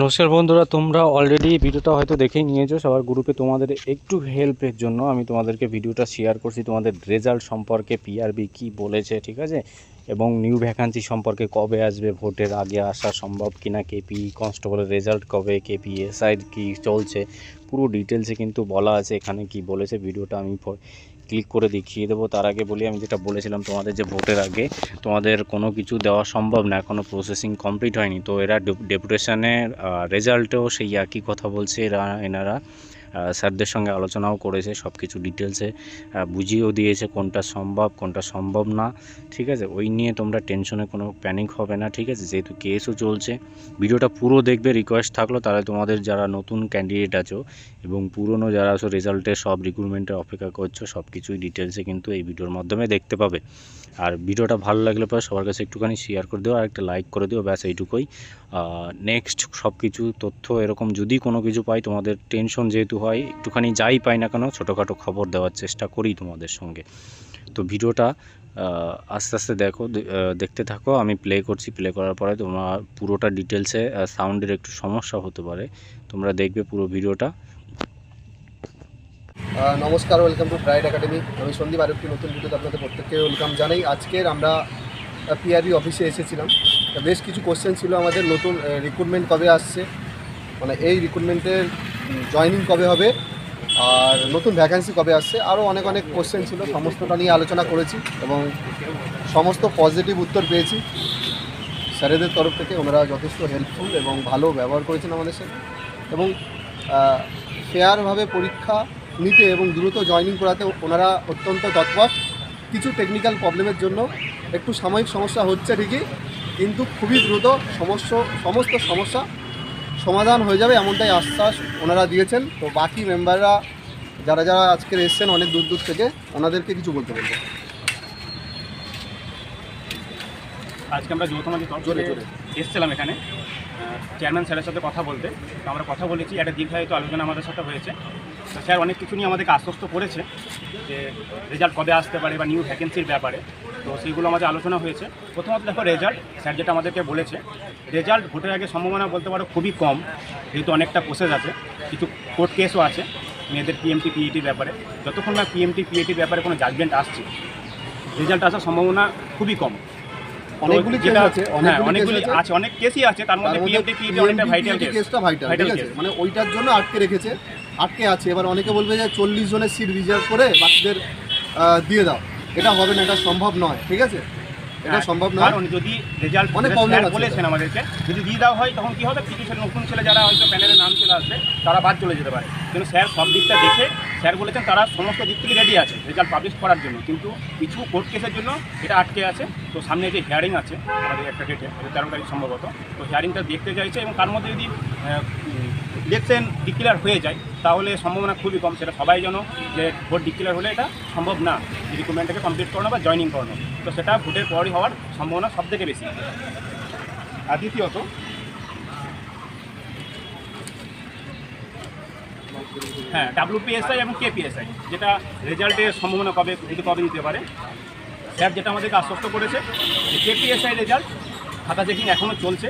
নমস্কার বন্ধুরা, তোমরা অলরেডি ভিডিওটা হয়তো দেখেই নিয়েছো। সবার গ্রুপে তোমাদের একটু হেল্পের জন্য আমি তোমাদেরকে ভিডিওটা শেয়ার করছি, তোমাদের রেজাল্ট সম্পর্কে পিআরবি কি বলেছে, ঠিক আছে, এবং নিউ ভ্যাকান্সি সম্পর্কে কবে আসবে, ভোটের আগে আসা সম্ভব কিনা, কেপি কনস্টেবলের রেজাল্ট কবে, কেপি এসআই কি চলছে, পুরো ডিটেলসে কিন্তু বলা আছে এখানে কি বলেছে। ভিডিওটা আমি ক্লিক করে দেখিয়ে দেবো। তার আগে বলি, আমি যেটা বলেছিলাম তোমাদের যে ভোটের আগে তোমাদের কোনো কিছু দেওয়া সম্ভব না, এখনও প্রসেসিং কমপ্লিট হয়নি। তো এরা ডেপুটেশনের রেজাল্টেও সেই একই কথা বলছে। এনারা স্যারদের সঙ্গে আলোচনাও করেছে, সব কিছু ডিটেলসে বুঝিয়েও দিয়েছে কোনটা সম্ভব কোনটা সম্ভব না, ঠিক আছে। ওই নিয়ে তোমরা টেনশনে কোনো প্যানিক হবে না, ঠিক আছে, যেহেতু কেসও চলছে। ভিডিওটা পুরো দেখবে, রিকোয়েস্ট থাকলো। তাহলে তোমাদের যারা নতুন ক্যান্ডিডেট আছো এবং পুরনো যারা আছো, রেজাল্টের সব রিক্রুটমেন্টের অপেক্ষা করছো, সব কিছুই ডিটেলসে কিন্তু এই ভিডিওর মাধ্যমে দেখতে পাবে। আর ভিডিওটা ভালো লাগলে পরে সবার কাছে একটুখানি শেয়ার করে দিও আর একটা লাইক করে দিও, ব্যাস এইটুকুই। নেক্সট সব কিছু তথ্য এরকম যদি কোনো কিছু পাই, তোমাদের টেনশন যেহেতু হয়, একটুখানি যাই পাই না কেন ছোটোখাটো খবর দেওয়ার চেষ্টা করি তোমাদের সঙ্গে। তো ভিডিওটা আস্তে আস্তে দেখতে থাকো। আমি প্লে করছি, প্লে করার পরে তোমরা পুরোটা ডিটেলসে, সাউন্ডের একটু সমস্যা হতে পারে, তোমরা দেখবে পুরো ভিডিওটা। নমস্কার, ওয়েলকাম টু ব্রাইট একাডেমি। আমি সন্দীপ, আর একটি নতুন ভিডিওতে আপনাদের প্রত্যেককে ওয়েলকাম জানাই। আজকের আমরা পিআরবি অফিসে এসেছিলাম। বেশ কিছু কোশ্চেন ছিল আমাদের। নতুন রিক্রুটমেন্ট কবে আসছে, মানে এই রিক্রুটমেন্টের জয়েনিং কবে হবে, আর নতুন ভ্যাকেন্সি কবে আসছে, আরও অনেক অনেক কোশ্চেন ছিল। সমস্তটা নিয়ে আলোচনা করেছি এবং সমস্ত পজিটিভ উত্তর পেয়েছি স্যারেদের তরফ থেকে। ওনারা যথেষ্ট হেল্পফুল এবং ভালো ব্যবহার করেছেন আমাদের সাথে, এবং ফেয়ারভাবে পরীক্ষা নিতে এবং দ্রুত জয়েনিং করাতে ওনারা অত্যন্ত তৎপর। কিছু টেকনিক্যাল প্রবলেমের জন্য একটু সাময়িক সমস্যা হচ্ছে ঠিকই, কিন্তু খুবই দ্রুত সমস্ত সমস্যা সমাধান হয়ে যাবে, এমনটাই আশ্বাস ওনারা দিয়েছেন। তো বাকি মেম্বাররা যারা যারা আজকের এসছেন অনেক দূর দূর থেকে, ওনাদেরকে কিছু বলতে বলবো। আজকে আমরা যৌথমালি জোরে এসেছিলাম এখানে চেয়ারম্যান স্যারের সাথে কথা বলতে। তো আমরা কথা বলেছি, একটা দীর্ঘায়িত আলোচনা আমাদের সাথে হয়েছে। তো স্যার অনেক কিছু নিয়ে আমাদেরকে আশ্বস্ত করেছে যে রেজাল্ট কবে আসতে পারে বা নিউ ভ্যাকেন্সির ব্যাপারে। তো সেইগুলো আমাদের আলোচনা হয়েছে। প্রথমত দেখো, রেজাল্ট স্যার যেটা আমাদেরকে বলেছে, রেজাল্ট ভোটের আগে সম্ভাবনা বলতে পারো খুবই কম, যেহেতু অনেকটা প্রসেস আছে, কিছু কোর্ট কেসও আছে মেয়েদের পিএমটি পিএটির ব্যাপারে। যতক্ষণ না পিএমটি পিএটির ব্যাপারে কোনো জাজমেন্ট আসছে, রেজাল্ট আসার সম্ভাবনা খুবই কম। অনেকগুলি কেস আছে, অনেক কেসই আছে, তার মধ্যে পিএমটি পিএটি অনেকটা ভাইটাল কেসটা ভাইটাল, ঠিক আছে, মানে ওইটার জন্য আটকে আছে। এবার অনেকে বলবে যে 40 জনের সিট রিজার্ভ করে বাকিদের দিয়ে দাও, এটা হবে না, এটা সম্ভব নয়, ঠিক আছে, এটা সম্ভব নয়। কারণ যদি রেজাল্ট অনেক প্রবলেম বলেছেন আমাদেরকে, যদি দিয়ে দেওয়া হয় তখন কী হবে, কিছু ছেলে নতুন ছেলে যারা হয়তো প্যানেলের নাম চলে আসবে তারা বাদ চলে যেতে পারে। কিন্তু স্যার সব দিকটা দেখে স্যার বলেছেন তারা সমস্ত দিক থেকে রেডি আছে রেজাল্ট পাবলিশ করার জন্য, কিন্তু কিছু কোর্ট কেসের জন্য এটা আটকে আছে। তো সামনে যে হিয়ারিং আছে আমাদের একটা ডেটে, 13 তারিখ সম্ভবত, তো হিয়ারিংটা দেখতে চাইছে, এবং তার মধ্যে যদি ইলেকশন ডিক্লেয়ার হয়ে যায় তাহলে সম্ভাবনা খুবই কম। সেটা সবাই জানো যে ভোট ডিক্লেয়ার হলে এটা সম্ভব না, রিক্রুটমেন্টটাকে কমপ্লিট করানো বা জয়েনিং করানো। তো সেটা ভোটের পরই হওয়ার সম্ভাবনা সবথেকে বেশি। আর দ্বিতীয়ত, হ্যাঁ, ডাব্লিউপিএসআই এবং কেপিএসআই, যেটা রেজাল্টের সম্ভাবনা কবে দিতে পারে। স্যার যেটা আমাদেরকে আশ্বস্ত করেছে যে কেপিএসআই রেজাল্ট খাতা চেকিং এখনও চলছে,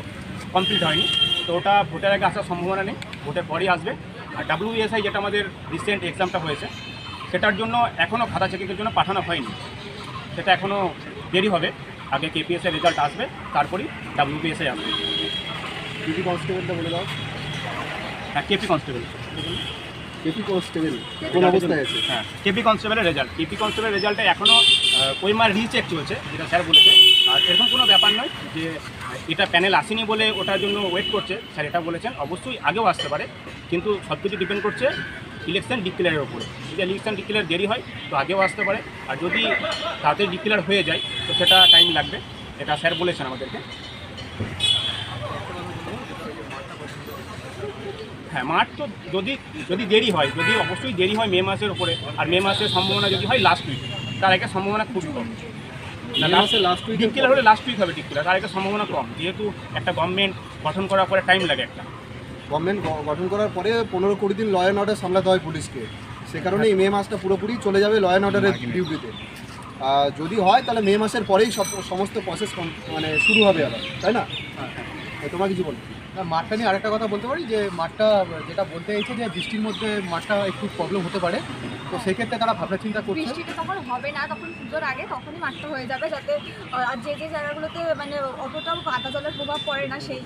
কমপ্লিট হয়নি, তো ওটা ভোটের আগে আসার সম্ভাবনা নেই, ভোটের পরেই আসবে। আর ডাব্লিউএসআই যেটা আমাদের রিসেন্ট এক্সামটা হয়েছে, সেটার জন্য এখনও খাতা চেকিংয়ের জন্য পাঠানো হয়নি, সেটা এখনও দেরি হবে। আগে কেপিএসআই রেজাল্ট আসবে, তারপরেই ডাব্লিউপিএসআই আসবে। কেপি কনস্টেবলটা বলে দাও। হ্যাঁ, কেপি কনস্টেবল কোন অবস্থায় আছে? হ্যাঁ, কেপি কনস্টেবলের রেজাল্টে এখনও ওইমার রিচেক চলছে, যেটা স্যার বলেছে। আর এরকম কোনো ব্যাপার নয় যে এটা প্যানেল আসেনি বলে ওটার জন্য ওয়েট করছে, স্যার এটা বলেছেন। অবশ্যই আগেও আসতে পারে, কিন্তু সব কিছু ডিপেন্ড করছে ইলেকশন ডিক্লেয়ারের উপরে। যদি ইলেকশন ডিক্লেয়ার দেরি হয় তো আগেও আসতে পারে, আর যদি তাড়াতাড়ি ডিক্লেয়ার হয়ে যায় তো সেটা টাইম লাগবে, এটা স্যার বলেছেন আমাদেরকে। হ্যাঁ, মার্চ তো যদি দেরি হয়, যদি অবশ্যই দেরি হয় মে মাসের উপরে, আর মে মাসের সম্ভাবনা যদি হয় লাস্ট উইক, তার আগে সম্ভাবনা খুব কম। লাস্ট উইক ডিক্লেয়ার হলে লাস্ট উইক হবে ডিক্লেয়ার, তার আগে সম্ভাবনা কম, যেহেতু একটা গভর্নমেন্ট গঠন করার পরে টাইম লাগে। একটা গভর্নমেন্ট গঠন করার পরে 15-20 দিন ল অ্যান্ড অর্ডার সামলাতে হয় পুলিশকে, সে কারণে এই মে মাসটা পুরোপুরি চলে যাবে ল অ্যান্ড অর্ডারের ডিউটিতে। যদি হয় তাহলে মে মাসের পরেই সমস্ত প্রসেস মানে শুরু হবে আবার, তাই না? তোমার কিছু বলো। মাঠটা নিয়ে আরেকটা কথা বলতে পারি যে মাঠটা যেটা বলতে চাইছে যে বৃষ্টির মধ্যে মাঠটা একটু প্রবলেম হতে পারে, তো সেক্ষেত্রে তারা ভাবনা চিন্তা করছে। বৃষ্টিটা তখন হবে না, তখন পুজোর আগে তখনই মাঠটা হয়ে যাবে, যাতে আর যে যে জায়গাগুলোতে মানে অতটাও কাদা জলের প্রভাব পড়ে না সেই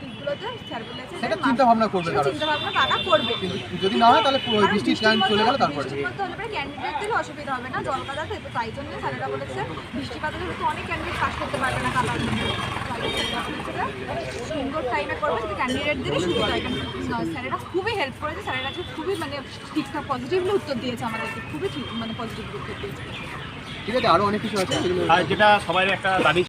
দিকগুলোতে স্যার বলেছে সেটা চিন্তা ভাবনা করবে তারা, চিন্তা ভাবনা তারা করবে। কিন্তু যদি না হয় তাহলে পুরো বৃষ্টির টাইম চলে গেলে তারপরে বৃষ্টির মধ্যে হলে পরে ক্যান্ডিডেটদেরও অসুবিধা হবে না জল কাদাতে, তো তাই জন্য স্যারেরা বলেছে বৃষ্টিপাতে যেহেতু অনেক ক্যান্ডিডেট পাস করতে পারবে না কাদার মধ্যে, তাই স্যারেরা বলেছে যে সুন্দর টাইমে করবে যাতে ক্যান্ডিডেটদেরই সুবিধা হয়। কারণ স্যারেরা খুবই হেল্প করেছে, স্যারেরা খুবই মানে ঠিকঠাক পজিটিভলি উত্তর দিয়েছে আমাদেরকে, খুবই ঠিক মানে পজিটিভলি উত্তর দিয়েছে। ঠিক আছে, আরও অনেক কিছু আছে যেগুলো আর যেটা সবাই একটা দাবি